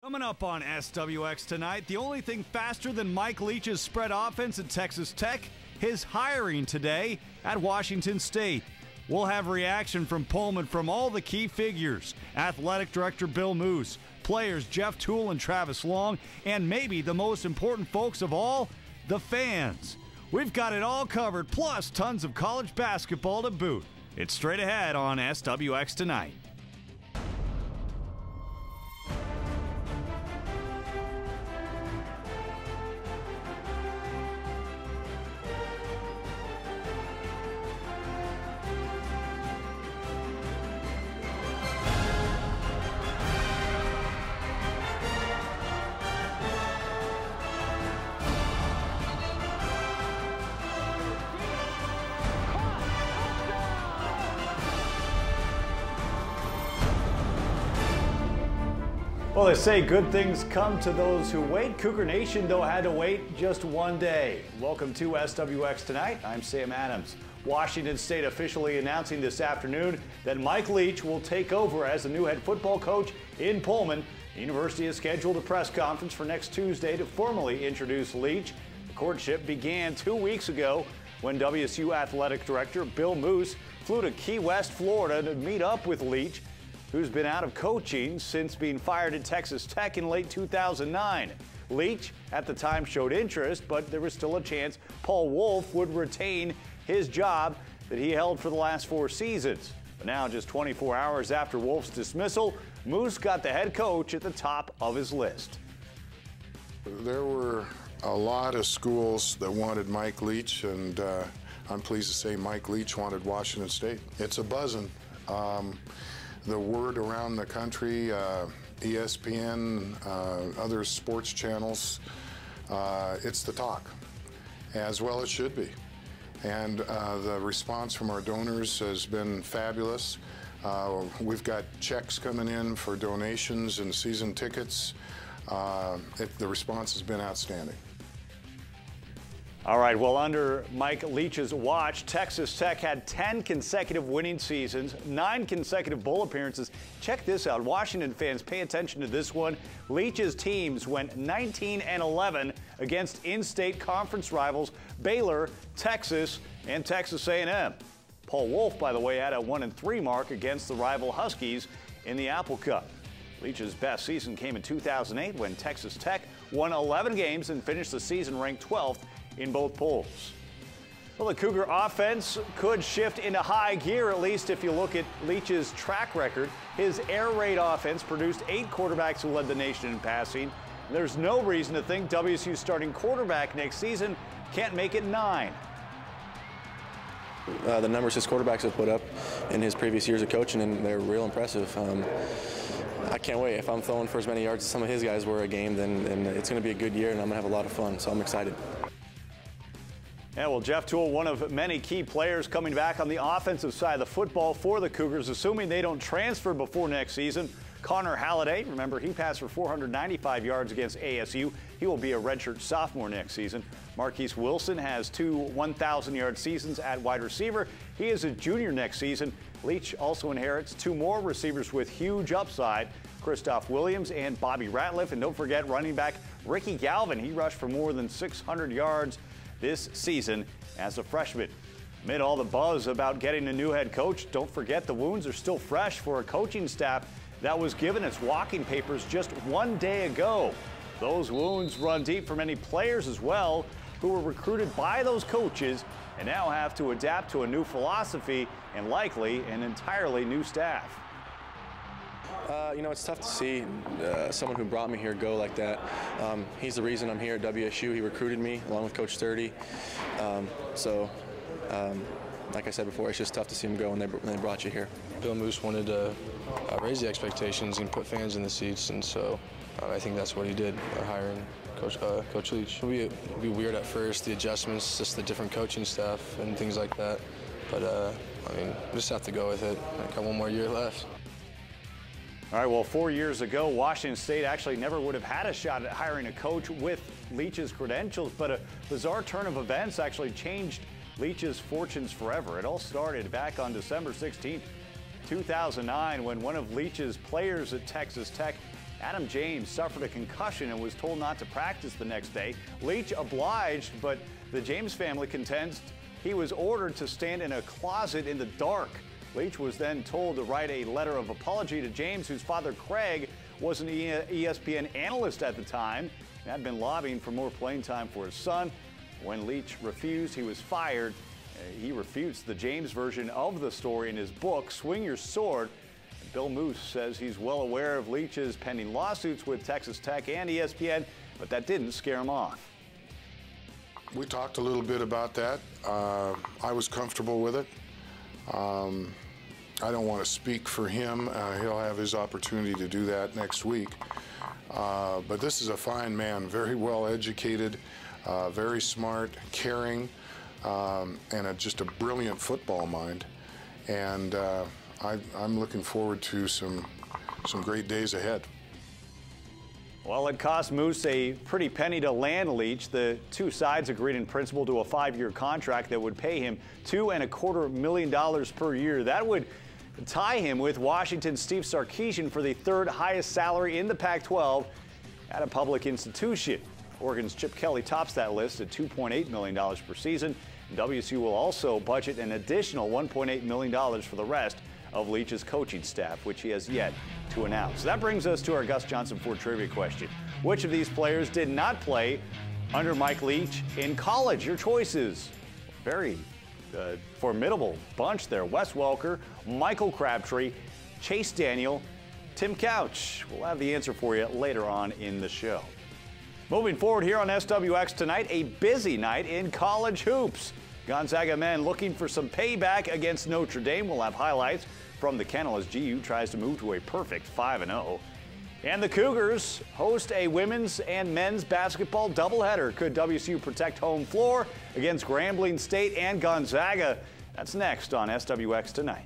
Coming up on SWX tonight, the only thing faster than Mike Leach's spread offense at Texas Tech, his hiring today at Washington State. We'll have reaction from Pullman from all the key figures, Athletic Director Bill Moos, players Jeff Toole and Travis Long, and maybe the most important folks of all, the fans. We've got it all covered, plus tons of college basketball to boot. It's straight ahead on SWX tonight. Well, they say good things come to those who wait. Cougar Nation, though, had to wait just one day. Welcome to SWX Tonight. I'm Sam Adams. Washington State officially announcing this afternoon that Mike Leach will take over as the new head football coach in Pullman. The university has scheduled a press conference for next Tuesday to formally introduce Leach. The courtship began 2 weeks ago when WSU Athletic Director Bill Moos flew to Key West, Florida to meet up with Leach, who's been out of coaching since being fired at Texas Tech in late 2009. Leach at the time showed interest, but there was still a chance Paul Wulff would retain his job that he held for the last 4 seasons. But now, just 24 hours after Wulff's dismissal, Moos got the head coach at the top of his list. There were a lot of schools that wanted Mike Leach, and I'm pleased to say Mike Leach wanted Washington State. It's a buzzing. The word around the country, ESPN, other sports channels, it's the talk, as well it should be. And the response from our donors has been fabulous. We've got checks coming in for donations and season tickets. The response has been outstanding. All right, well, under Mike Leach's watch, Texas Tech had 10 consecutive winning seasons, 9 consecutive bowl appearances. Check this out. Washington fans, pay attention to this one. Leach's teams went 19-11 against in-state conference rivals Baylor, Texas, and Texas A&M. Paul Wulff, by the way, had a 1-3 mark against the rival Huskies in the Apple Cup. Leach's best season came in 2008 when Texas Tech won 11 games and finished the season ranked 12th in both polls. Well, the Cougar offense could shift into high gear, at least if you look at Leach's track record. His air raid offense produced 8 quarterbacks who led the nation in passing. There's no reason to think WSU's starting quarterback next season can't make it 9. The numbers his quarterbacks have put up in his previous years of coaching, and they're real impressive. I can't wait. If I'm throwing for as many yards as some of his guys were a game, then it's going to be a good year, and I'm going to have a lot of fun, so I'm excited. Yeah, well, Jeff Toole, one of many key players coming back on the offensive side of the football for the Cougars, assuming they don't transfer before next season. Connor Halliday, remember, he passed for 495 yards against ASU. He will be a redshirt sophomore next season. Marquise Wilson has 2 1,000-yard seasons at wide receiver. He is a junior next season. Leach also inherits 2 more receivers with huge upside, Christoph Williams and Bobby Ratliff. And don't forget running back Ricky Galvin. He rushed for more than 600 yards this season as a freshman. Amid all the buzz about getting a new head coach, don't forget the wounds are still fresh for a coaching staff that was given its walking papers just 1 day ago. Those wounds run deep for many players as well, who were recruited by those coaches and now have to adapt to a new philosophy and likely an entirely new staff. You know, it's tough to see someone who brought me here go like that. He's the reason I'm here at WSU. He recruited me along with Coach Sturdy. Like I said before, it's just tough to see him go when they brought you here. Bill Moos wanted to raise the expectations and put fans in the seats, and so I think that's what he did, hiring Coach Leach. It'll be weird at first, the adjustments, just the different coaching staff and things like that. But I mean, we just have to go with it. I got 1 more year left. All right, well, 4 years ago, Washington State actually never would have had a shot at hiring a coach with Leach's credentials, but a bizarre turn of events actually changed Leach's fortunes forever. It all started back on December 16th, 2009, when one of Leach's players at Texas Tech Adam James suffered a concussion and was told not to practice the next day. Leach obliged, but the James family contends he was ordered to stand in a closet in the dark. Leach was then told to write a letter of apology to James, whose father, Craig, was an ESPN analyst at the time and had been lobbying for more playing time for his son. When Leach refused, he was fired. He refutes the James version of the story in his book, Swing Your Sword. Bill Moose says he's well aware of Leach's pending lawsuits with Texas Tech and ESPN, but that didn't scare him off. We talked a little bit about that. I was comfortable with it. I don't want to speak for him. He'll have his opportunity to do that next week. But this is a fine man, very well educated, very smart, caring, and just a brilliant football mind. And I'm looking forward to some great days ahead. Well, it cost Moose a pretty penny to land Leach. The two sides agreed in principle to a 5-year contract that would pay him $2.25 million per year. That would tie him with Washington's Steve Sarkisian for the third highest salary in the Pac-12 at a public institution. Oregon's Chip Kelly tops that list at $2.8 million per season. WSU will also budget an additional $1.8 million for the rest of Leach's coaching staff, which he has yet to announce. That brings us to our Gus Johnson Ford trivia question. Which of these players did not play under Mike Leach in college? Your choices. Very formidable bunch there. Wes Welker, Michael Crabtree, Chase Daniel, Tim Couch. We'll have the answer for you later on in the show. Moving forward here on SWX tonight, a busy night in college hoops. Gonzaga men looking for some payback against Notre Dame. We'll have highlights from the kennel as GU tries to move to a perfect 5-0. And the Cougars host a women's and men's basketball doubleheader. Could WSU protect home floor against Grambling State and Gonzaga? That's next on SWX Tonight.